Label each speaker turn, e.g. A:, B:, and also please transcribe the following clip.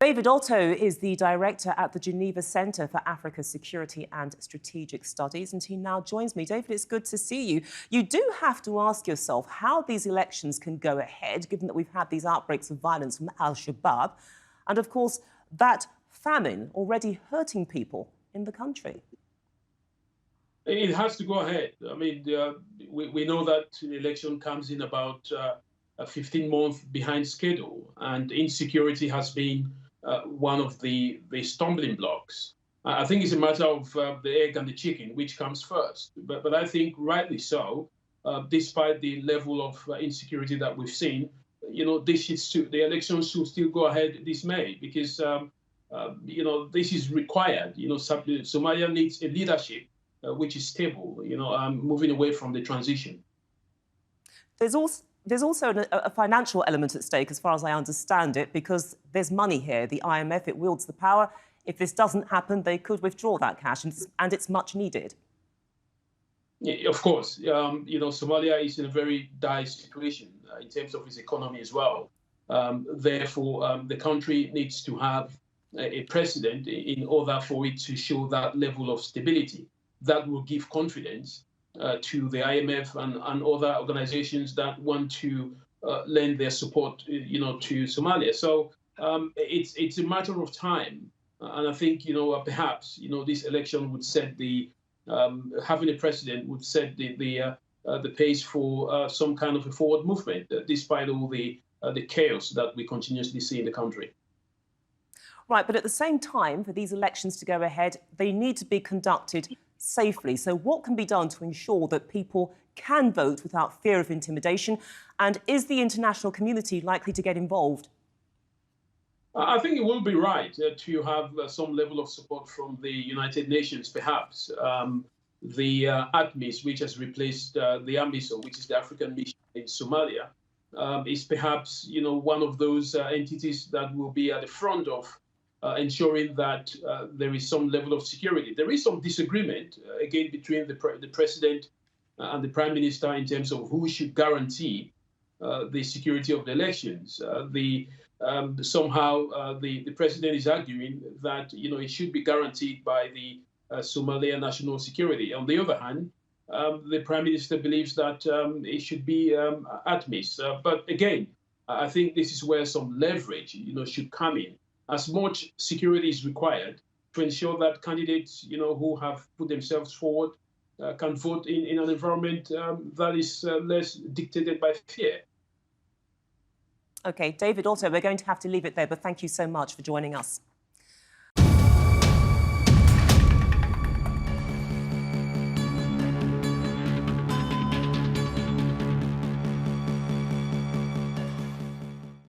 A: David Otto is the director at the Geneva Centre for Africa Security and Strategic Studies, and he now joins me. David, it's good to see you. You do have to ask yourself how these elections can go ahead, given that we've had these outbreaks of violence from Al-Shabab, and of course, that famine already hurting people in the country.
B: It has to go ahead. I mean, we know that the election comes in about 15 months behind schedule, and insecurity has been one of the stumbling blocks. I think it's a matter of the egg and the chicken, which comes first. But I think rightly so, despite the level of insecurity that we've seen, the elections should still go ahead this May because, this is required. Somalia needs a leadership which is stable, moving away from the transition.
A: There's also a financial element at stake, as far as I understand it, because there's money here. The IMF, it wields the power. If this doesn't happen, they could withdraw that cash, and it's much needed.
B: Yeah, of course. Somalia is in a very dire situation in terms of its economy as well. Therefore, the country needs to have a president in order for it to show that level of stability that will give confidence to the IMF and other organizations that want to lend their support, to Somalia. So it's a matter of time, and I think perhaps this election would set having a president would set the pace for some kind of a forward movement, despite all the chaos that we continuously see in the country.
A: Right, but at the same time, for these elections to go ahead, they need to be conducted safely. So what can be done to ensure that people can vote without fear of intimidation? And is the international community likely to get involved?
B: I think it will be right to have some level of support from the United Nations, perhaps. The ATMIS, which has replaced the AMISO, which is the African mission in Somalia, is perhaps one of those entities that will be at the front of ensuring that there is some level of security. There is some disagreement, again, between the president and the prime minister in terms of who should guarantee the security of the elections. Somehow the president is arguing that it should be guaranteed by the Somalia national security. On the other hand, the prime minister believes that it should be ATMIS. But again, I think this is where some leverage should come in. As much security is required to ensure that candidates, who have put themselves forward, can vote in an environment that is less dictated by fear.
A: OK, David, also, we're going to have to leave it there, but thank you so much for joining us.